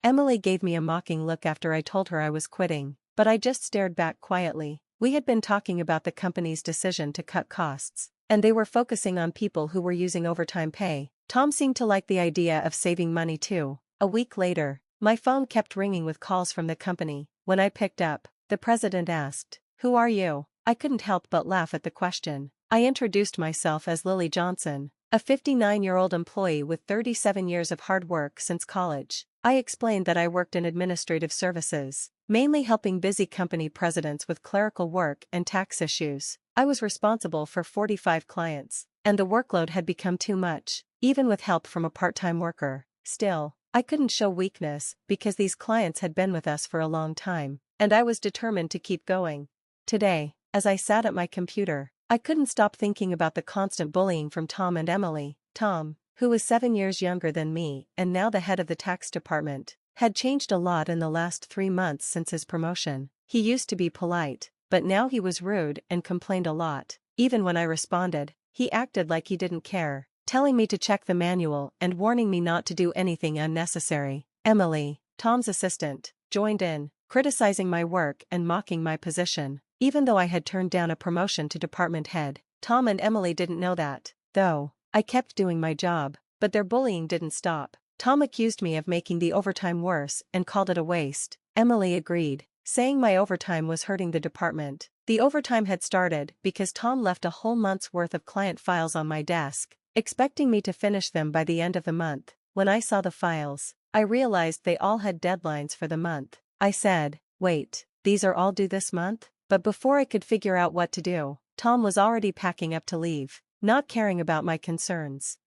Emily gave me a mocking look after I told her I was quitting, but I just stared back quietly. We had been talking about the company's decision to cut costs, and they were focusing on people who were using overtime pay. Tom seemed to like the idea of saving money too. A week later, my phone kept ringing with calls from the company. When I picked up, the president asked, "Who are you?" I couldn't help but laugh at the question. I introduced myself as Lily Johnson, a 59-year-old employee with 37 years of hard work since college. I explained that I worked in administrative services, mainly helping busy company presidents with clerical work and tax issues. I was responsible for 45 clients, and the workload had become too much, even with help from a part-time worker. Still, I couldn't show weakness because these clients had been with us for a long time, and I was determined to keep going. Today, as I sat at my computer, I couldn't stop thinking about the constant bullying from Tom and Emily. Tom, who was 7 years younger than me and now the head of the tax department, had changed a lot in the last 3 months since his promotion. He used to be polite, but now he was rude and complained a lot. Even when I responded, he acted like he didn't care, telling me to check the manual and warning me not to do anything unnecessary. Emily, Tom's assistant, joined in, criticizing my work and mocking my position. Even though I had turned down a promotion to department head, Tom and Emily didn't know that, though. I kept doing my job, but their bullying didn't stop. Tom accused me of making the overtime worse and called it a waste. Emily agreed, saying my overtime was hurting the department. The overtime had started because Tom left a whole month's worth of client files on my desk, expecting me to finish them by the end of the month. When I saw the files, I realized they all had deadlines for the month. I said, "Wait, these are all due this month?" But before I could figure out what to do, Tom was already packing up to leave, not caring about my concerns.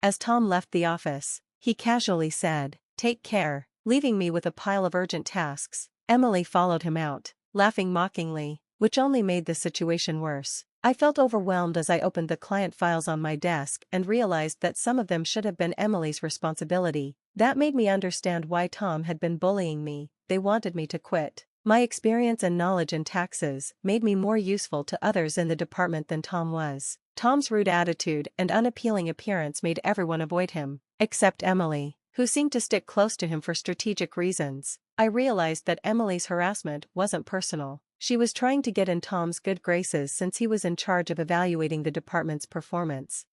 As Tom left the office, he casually said, "Take care," leaving me with a pile of urgent tasks. Emily followed him out, laughing mockingly, which only made the situation worse. I felt overwhelmed as I opened the client files on my desk and realized that some of them should have been Emily's responsibility. That made me understand why Tom had been bullying me. They wanted me to quit. My experience and knowledge in taxes made me more useful to others in the department than Tom was. Tom's rude attitude and unappealing appearance made everyone avoid him, except Emily, who seemed to stick close to him for strategic reasons. I realized that Emily's harassment wasn't personal. She was trying to get in Tom's good graces since he was in charge of evaluating the department's performance.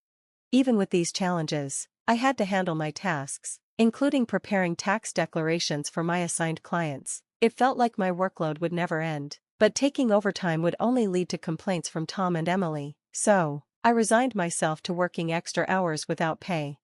Even with these challenges, I had to handle my tasks, including preparing tax declarations for my assigned clients. It felt like my workload would never end, but taking overtime would only lead to complaints from Tom and Emily, so I resigned myself to working extra hours without pay.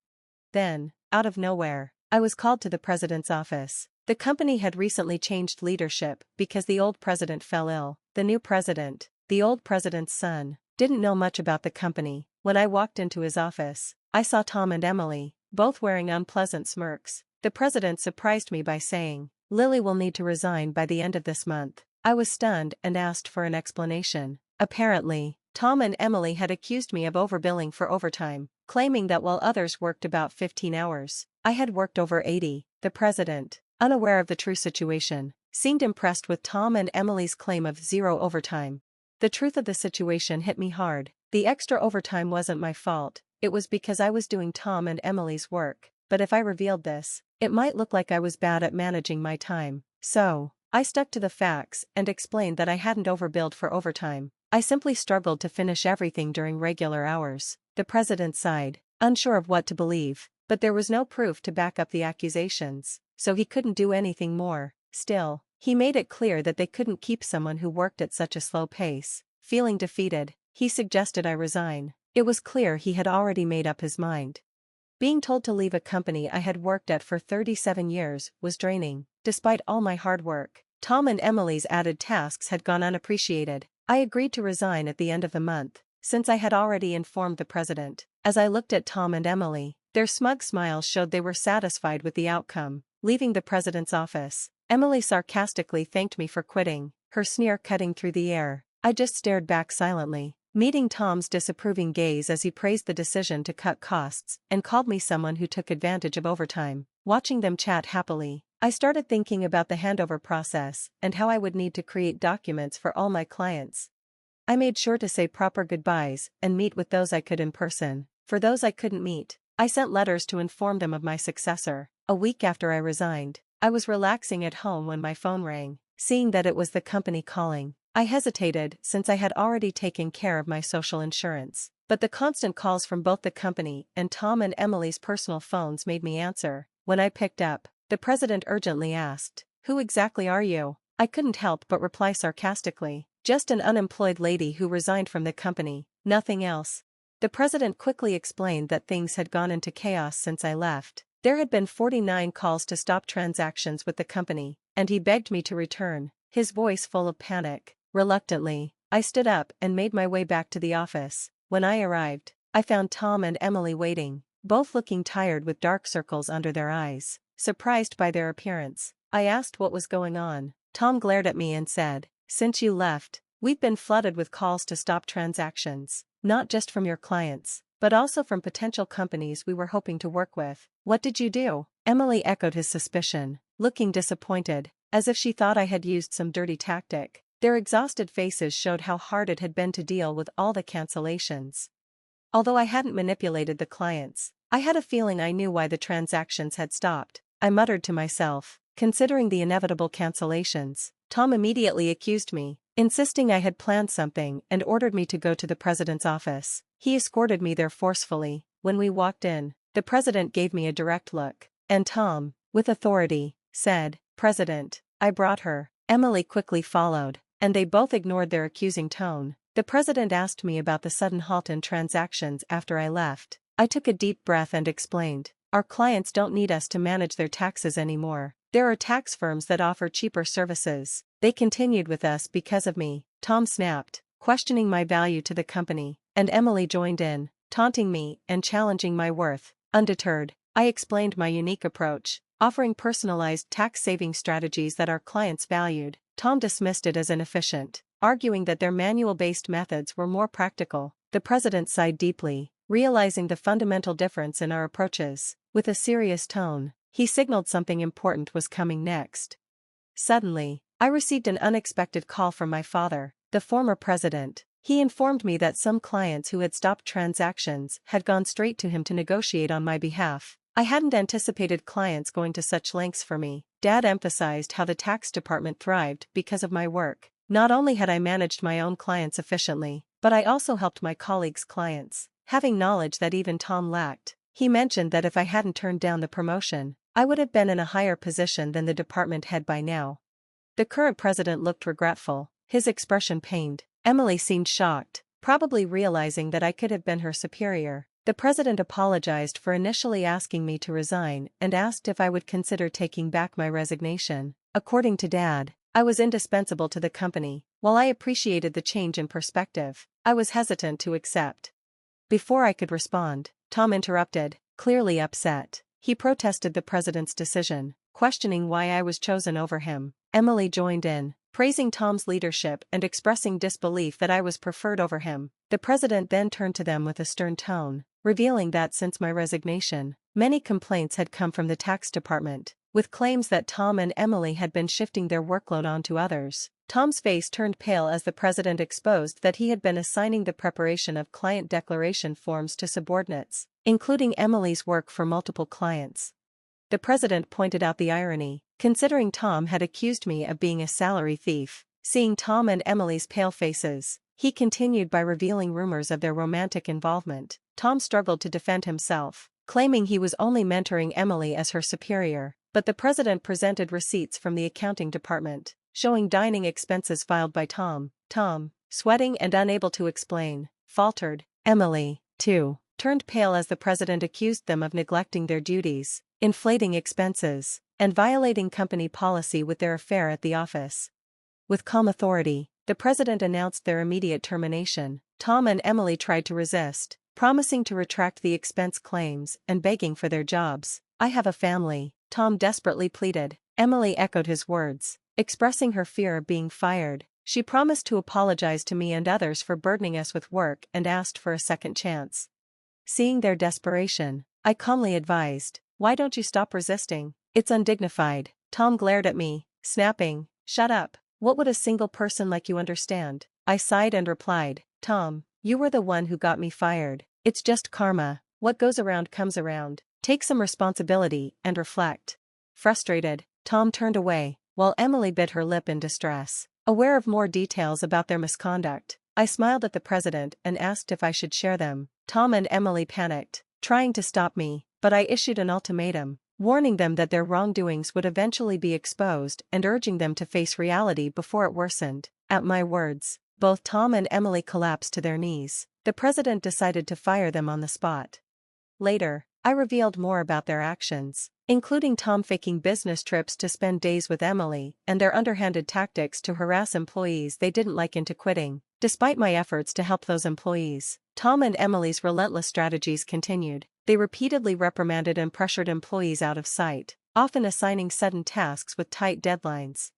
Then, out of nowhere, I was called to the president's office. The company had recently changed leadership because the old president fell ill. The new president, the old president's son, didn't know much about the company. When I walked into his office, I saw Tom and Emily, both wearing unpleasant smirks. The president surprised me by saying, "Lily will need to resign by the end of this month." I was stunned and asked for an explanation. Apparently, Tom and Emily had accused me of overbilling for overtime, claiming that while others worked about 15 hours, I had worked over 80. The president, unaware of the true situation, seemed impressed with Tom and Emily's claim of zero overtime. The truth of the situation hit me hard. The extra overtime wasn't my fault, it was because I was doing Tom and Emily's work. But if I revealed this, it might look like I was bad at managing my time. So, I stuck to the facts and explained that I hadn't overbilled for overtime. I simply struggled to finish everything during regular hours. The president sighed, unsure of what to believe, but there was no proof to back up the accusations, so he couldn't do anything more. Still, he made it clear that they couldn't keep someone who worked at such a slow pace. Feeling defeated, he suggested I resign. It was clear he had already made up his mind. Being told to leave a company I had worked at for 37 years was draining. Despite all my hard work, Tom and Emily's added tasks had gone unappreciated. I agreed to resign at the end of the month, since I had already informed the president. As I looked at Tom and Emily, their smug smiles showed they were satisfied with the outcome. Leaving the president's office, Emily sarcastically thanked me for quitting, her sneer cutting through the air. I just stared back silently, meeting Tom's disapproving gaze as he praised the decision to cut costs and called me someone who took advantage of overtime. Watching them chat happily, I started thinking about the handover process and how I would need to create documents for all my clients. I made sure to say proper goodbyes and meet with those I could in person. For those I couldn't meet, I sent letters to inform them of my successor. A week after I resigned, I was relaxing at home when my phone rang. Seeing that it was the company calling, I hesitated since I had already taken care of my social insurance. But the constant calls from both the company and Tom and Emily's personal phones made me answer. When I picked up, the president urgently asked, "Who exactly are you?" I couldn't help but reply sarcastically, "Just an unemployed lady who resigned from the company, nothing else." The president quickly explained that things had gone into chaos since I left. There had been 49 calls to stop transactions with the company, and he begged me to return, his voice full of panic. Reluctantly, I stood up and made my way back to the office. When I arrived, I found Tom and Emily waiting, both looking tired with dark circles under their eyes. Surprised by their appearance, I asked what was going on. Tom glared at me and said, "Since you left, we've been flooded with calls to stop transactions, not just from your clients, but also from potential companies we were hoping to work with." "What did you do?" Emily echoed his suspicion, looking disappointed, as if she thought I had used some dirty tactic. Their exhausted faces showed how hard it had been to deal with all the cancellations. Although I hadn't manipulated the clients, I had a feeling I knew why the transactions had stopped. I muttered to myself, considering the inevitable cancellations. Tom immediately accused me, insisting I had planned something and ordered me to go to the president's office. He escorted me there forcefully. When we walked in, the president gave me a direct look, and Tom, with authority, said, "President, I brought her." Emily quickly followed, and they both ignored their accusing tone. The president asked me about the sudden halt in transactions after I left. I took a deep breath and explained, "Our clients don't need us to manage their taxes anymore. There are tax firms that offer cheaper services. They continued with us because of me." Tom snapped, questioning my value to the company, and Emily joined in, taunting me and challenging my worth. Undeterred, I explained my unique approach, offering personalized tax-saving strategies that our clients valued. Tom dismissed it as inefficient, arguing that their manual-based methods were more practical. The president sighed deeply, realizing the fundamental difference in our approaches. With a serious tone, he signaled something important was coming next. Suddenly, I received an unexpected call from my father, the former president. He informed me that some clients who had stopped transactions had gone straight to him to negotiate on my behalf. I hadn't anticipated clients going to such lengths for me. Dad emphasized how the tax department thrived because of my work. Not only had I managed my own clients efficiently, but I also helped my colleagues' clients, having knowledge that even Tom lacked. He mentioned that if I hadn't turned down the promotion, I would have been in a higher position than the department head by now. The current president looked regretful, his expression pained. Emily seemed shocked, probably realizing that I could have been her superior. The president apologized for initially asking me to resign and asked if I would consider taking back my resignation. According to Dad, I was indispensable to the company. While I appreciated the change in perspective, I was hesitant to accept. Before I could respond, Tom interrupted, clearly upset. He protested the president's decision, questioning why I was chosen over him. Emily joined in, praising Tom's leadership and expressing disbelief that I was preferred over him. The president then turned to them with a stern tone, revealing that since my resignation, many complaints had come from the tax department, with claims that Tom and Emily had been shifting their workload onto others. Tom's face turned pale as the president exposed that he had been assigning the preparation of client declaration forms to subordinates, including Emily's work for multiple clients. The president pointed out the irony, considering Tom had accused me of being a salary thief. Seeing Tom and Emily's pale faces, he continued by revealing rumors of their romantic involvement. Tom struggled to defend himself, claiming he was only mentoring Emily as her superior, but the president presented receipts from the accounting department, showing dining expenses filed by Tom. Tom, sweating and unable to explain, faltered. Emily, too, turned pale as the president accused them of neglecting their duties, inflating expenses, and violating company policy with their affair at the office. With calm authority, the president announced their immediate termination. Tom and Emily tried to resist, promising to retract the expense claims and begging for their jobs. "I have a family," Tom desperately pleaded. Emily echoed his words, expressing her fear of being fired. She promised to apologize to me and others for burdening us with work and asked for a second chance. Seeing their desperation, I calmly advised, "Why don't you stop resisting? It's undignified." Tom glared at me, snapping, "Shut up. What would a single person like you understand?" I sighed and replied, "Tom, you were the one who got me fired. It's just karma. What goes around comes around. Take some responsibility and reflect." Frustrated, Tom turned away, while Emily bit her lip in distress. Aware of more details about their misconduct, I smiled at the president and asked if I should share them. Tom and Emily panicked, trying to stop me, but I issued an ultimatum, warning them that their wrongdoings would eventually be exposed and urging them to face reality before it worsened. At my words, both Tom and Emily collapsed to their knees. The president decided to fire them on the spot. Later, I revealed more about their actions, including Tom faking business trips to spend days with Emily and their underhanded tactics to harass employees they didn't like into quitting. Despite my efforts to help those employees, Tom and Emily's relentless strategies continued. They repeatedly reprimanded and pressured employees out of sight, often assigning sudden tasks with tight deadlines.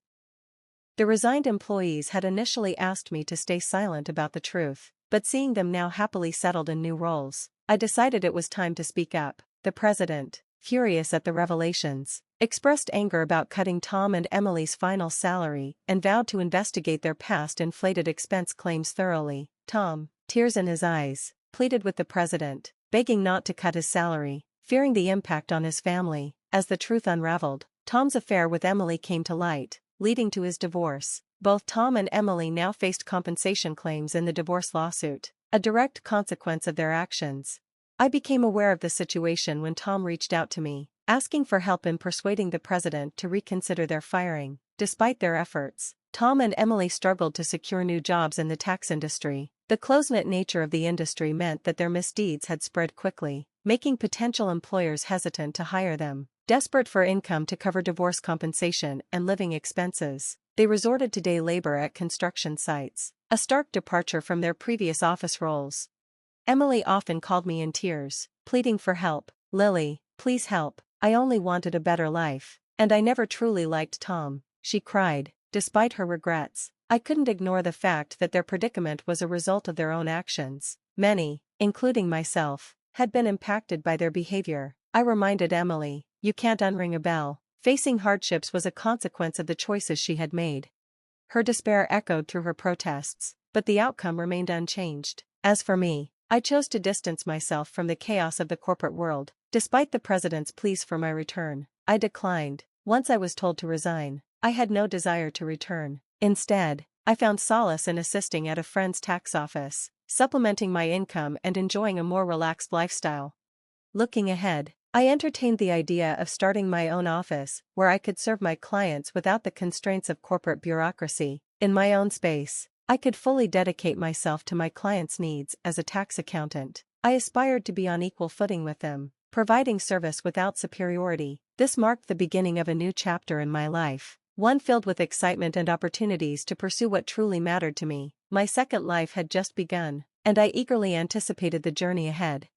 The resigned employees had initially asked me to stay silent about the truth, but seeing them now happily settled in new roles, I decided it was time to speak up. The president, furious at the revelations, expressed anger about cutting Tom and Emily's final salary and vowed to investigate their past inflated expense claims thoroughly. Tom, tears in his eyes, pleaded with the president, begging not to cut his salary, fearing the impact on his family. As the truth unraveled, Tom's affair with Emily came to light, leading to his divorce. Both Tom and Emily now faced compensation claims in the divorce lawsuit, a direct consequence of their actions. I became aware of the situation when Tom reached out to me, asking for help in persuading the president to reconsider their firing. Despite their efforts, Tom and Emily struggled to secure new jobs in the tax industry. The close-knit nature of the industry meant that their misdeeds had spread quickly, making potential employers hesitant to hire them. Desperate for income to cover divorce compensation and living expenses, they resorted to day labor at construction sites, a stark departure from their previous office roles. Emily often called me in tears, pleading for help. "Lily, please help, I only wanted a better life, and I never truly liked Tom," she cried. Despite her regrets, I couldn't ignore the fact that their predicament was a result of their own actions. Many, including myself, had been impacted by their behavior. I reminded Emily, "You can't unring a bell." Facing hardships was a consequence of the choices she had made. Her despair echoed through her protests, but the outcome remained unchanged. As for me, I chose to distance myself from the chaos of the corporate world. Despite the president's pleas for my return, I declined. Once I was told to resign, I had no desire to return. Instead, I found solace in assisting at a friend's tax office, supplementing my income and enjoying a more relaxed lifestyle. Looking ahead, I entertained the idea of starting my own office, where I could serve my clients without the constraints of corporate bureaucracy. In my own space, I could fully dedicate myself to my clients' needs as a tax accountant. I aspired to be on equal footing with them, providing service without superiority. This marked the beginning of a new chapter in my life, one filled with excitement and opportunities to pursue what truly mattered to me. My second life had just begun, and I eagerly anticipated the journey ahead.